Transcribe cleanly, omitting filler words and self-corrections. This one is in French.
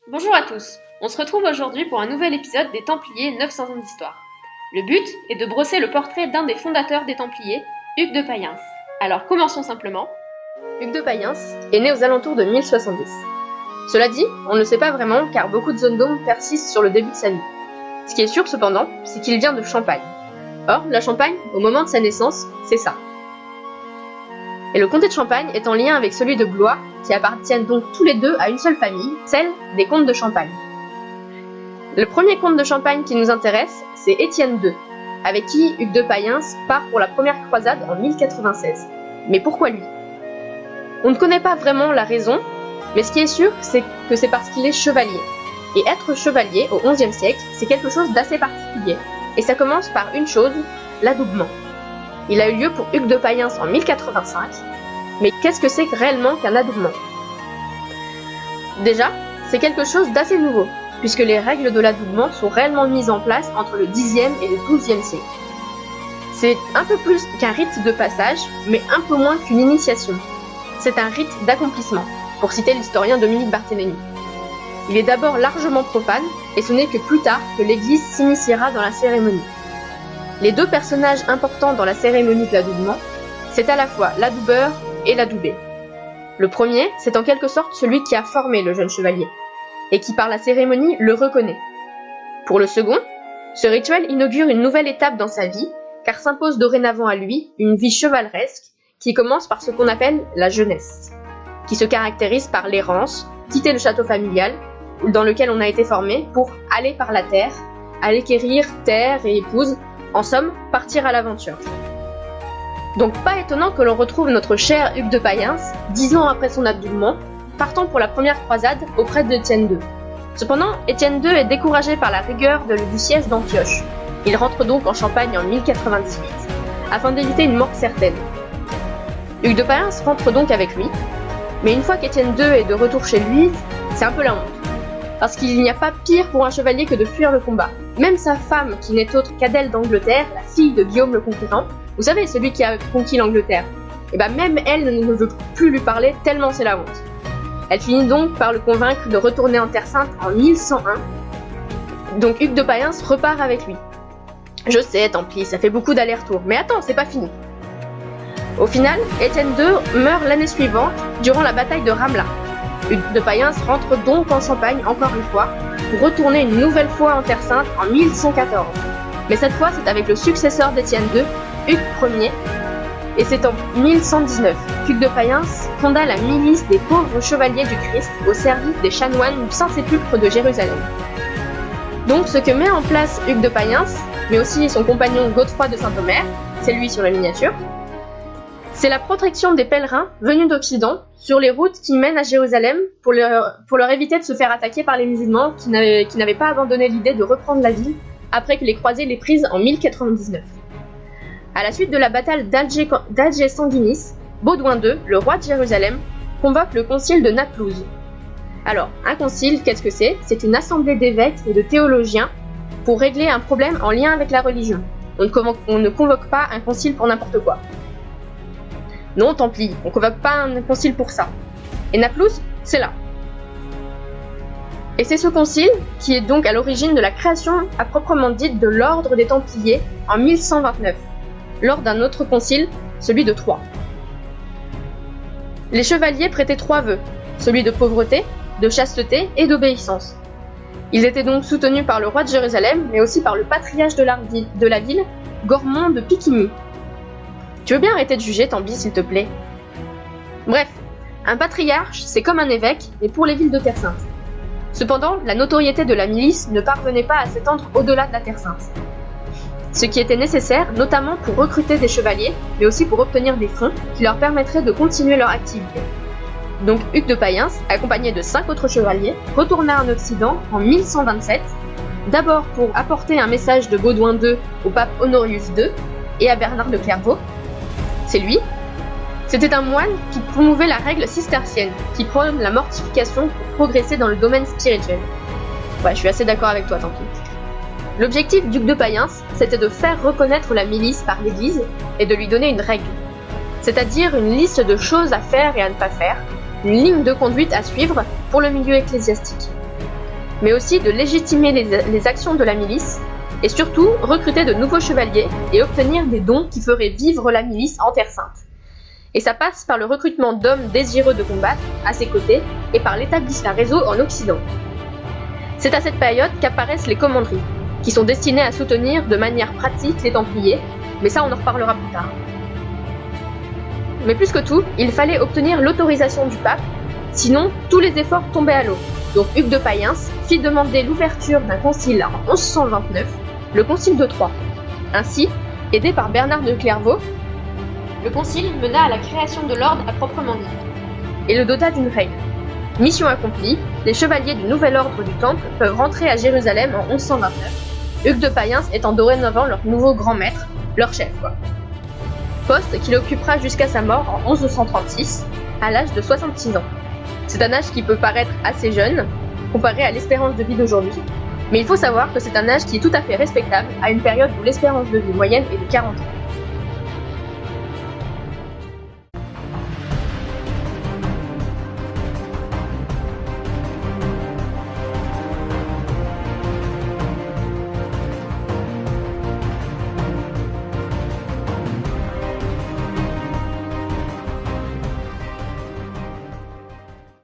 Bonjour à tous, on se retrouve aujourd'hui pour un nouvel épisode des Templiers 900 ans d'histoire. Le but est de brosser le portrait d'un des fondateurs des Templiers, Hugues de Payens. Alors commençons simplement. Hugues de Payens est né aux alentours de 1070. Cela dit, on ne le sait pas vraiment car beaucoup de zones d'ombre persistent sur le début de sa vie. Ce qui est sûr cependant, c'est qu'il vient de Champagne. Or, la Champagne, au moment de sa naissance, c'est ça. Et le comté de Champagne est en lien avec celui de Blois, qui appartiennent donc tous les deux à une seule famille, celle des comtes de Champagne. Le premier comte de Champagne qui nous intéresse, c'est Étienne II, avec qui Hugues de Payens part pour la première croisade en 1096. Mais pourquoi lui ? On ne connaît pas vraiment la raison, mais ce qui est sûr, c'est que c'est parce qu'il est chevalier. Et être chevalier au XIe siècle, c'est quelque chose d'assez particulier. Et ça commence par une chose, l'adoubement. Il a eu lieu pour Hugues de Payens en 1085, mais qu'est-ce que c'est réellement qu'un adoubement ? Déjà, c'est quelque chose d'assez nouveau, puisque les règles de l'adoubement sont réellement mises en place entre le Xe et le XIIe siècle. C'est un peu plus qu'un rite de passage, mais un peu moins qu'une initiation. C'est un rite d'accomplissement, pour citer l'historien Dominique Barthélémy. Il est d'abord largement profane, et ce n'est que plus tard que l'Église s'initiera dans la cérémonie. Les deux personnages importants dans la cérémonie de l'adoubement, c'est à la fois l'adoubeur et l'adoubé. Le premier, c'est en quelque sorte celui qui a formé le jeune chevalier, et qui par la cérémonie le reconnaît. Pour le second, ce rituel inaugure une nouvelle étape dans sa vie, car s'impose dorénavant à lui une vie chevaleresque qui commence par ce qu'on appelle la jeunesse, qui se caractérise par l'errance, quitter le château familial, dans lequel on a été formé, pour aller par la terre, aller quérir terre et épouse, en somme, partir à l'aventure. Donc pas étonnant que l'on retrouve notre cher Hugues de Payens, 10 ans après son adoubement, partant pour la première croisade auprès d'Étienne II. Cependant, Étienne II est découragé par la rigueur du siège d'Antioche. Il rentre donc en Champagne en 1098, afin d'éviter une mort certaine. Hugues de Payens rentre donc avec lui, mais une fois qu'Étienne II est de retour chez lui, c'est un peu la honte. Parce qu'il n'y a pas pire pour un chevalier que de fuir le combat. Même sa femme, qui n'est autre qu'Adèle d'Angleterre, la fille de Guillaume le Conquérant, vous savez, celui qui a conquis l'Angleterre, et même elle ne veut plus lui parler tellement c'est la honte. Elle finit donc par le convaincre de retourner en Terre Sainte en 1101. Donc Hugues de Payens repart avec lui. Je sais, tant pis, ça fait beaucoup d'allers-retours, mais attends, c'est pas fini. Au final, Étienne II meurt l'année suivante, durant la bataille de Ramla. Hugues de Payens rentre donc en Champagne encore une fois, pour retourner une nouvelle fois en Terre Sainte en 1114. Mais cette fois, c'est avec le successeur d'Étienne II, Hugues Ier, et c'est en 1119 qu'Hugues de Payens fonda la milice des pauvres chevaliers du Christ au service des chanoines du Saint-Sépulcre de Jérusalem. Donc ce que met en place Hugues de Payens, mais aussi son compagnon Godefroy de Saint-Omer, c'est lui sur la miniature, c'est la protection des pèlerins venus d'Occident sur les routes qui mènent à Jérusalem pour leur éviter de se faire attaquer par les musulmans qui n'avaient pas abandonné l'idée de reprendre la ville après que les croisés l'aient prise en 1099. À la suite de la bataille d'Alger Sanguinis, Baudouin II, le roi de Jérusalem, convoque le concile de Naplouse. Alors, un concile, qu'est-ce que c'est ? C'est une assemblée d'évêques et de théologiens pour régler un problème en lien avec la religion. On ne convoque pas un concile pour n'importe quoi. Non, tant pis, on ne convoque pas un concile pour ça. Et Naplouse, c'est là. Et c'est ce concile qui est donc à l'origine de la création à proprement dite de l'ordre des Templiers en 1129, lors d'un autre concile, celui de Troyes. Les chevaliers prêtaient 3 vœux, celui de pauvreté, de chasteté et d'obéissance. Ils étaient donc soutenus par le roi de Jérusalem, mais aussi par le patriarche de la ville, Gormond de Piquigny. Tu veux bien arrêter de juger, Tambi, s'il te plaît ? Bref, un patriarche, c'est comme un évêque, mais pour les villes de Terre Sainte. Cependant, la notoriété de la milice ne parvenait pas à s'étendre au-delà de la Terre Sainte. Ce qui était nécessaire, notamment pour recruter des chevaliers, mais aussi pour obtenir des fonds qui leur permettraient de continuer leur activité. Donc Hugues de Payens, accompagné de 5 autres chevaliers, retourna en Occident en 1127, d'abord pour apporter un message de Baudouin II au pape Honorius II et à Bernard de Clairvaux. C'est lui. C'était un moine qui promouvait la règle cistercienne, qui prône la mortification pour progresser dans le domaine spirituel. Ouais, je suis assez d'accord avec toi, tant pis. L'objectif d'Hugues de Payens, c'était de faire reconnaître la milice par l'Église et de lui donner une règle, c'est-à-dire une liste de choses à faire et à ne pas faire, une ligne de conduite à suivre pour le milieu ecclésiastique. mais aussi de légitimer les actions de la milice, et surtout recruter de nouveaux chevaliers et obtenir des dons qui feraient vivre la milice en Terre Sainte. Et ça passe par le recrutement d'hommes désireux de combattre à ses côtés et par l'établissement d'un réseau en Occident. C'est à cette période qu'apparaissent les commanderies, qui sont destinées à soutenir de manière pratique les Templiers, mais ça on en reparlera plus tard. Mais plus que tout, il fallait obtenir l'autorisation du pape, sinon tous les efforts tombaient à l'eau. Donc Hugues de Payens fit demander l'ouverture d'un concile en 1129, le concile de Troyes. Ainsi, aidé par Bernard de Clairvaux, le concile mena à la création de l'ordre à proprement dit, et le dota d'une règle. Mission accomplie, les chevaliers du nouvel ordre du Temple peuvent rentrer à Jérusalem en 1129, Hugues de Payens étant dorénavant leur nouveau grand maître, leur chef quoi. Poste qu'il occupera jusqu'à sa mort en 1136, à l'âge de 66 ans. C'est un âge qui peut paraître assez jeune, comparé à l'espérance de vie d'aujourd'hui, mais il faut savoir que c'est un âge qui est tout à fait respectable à une période où l'espérance de vie moyenne est de 40 ans.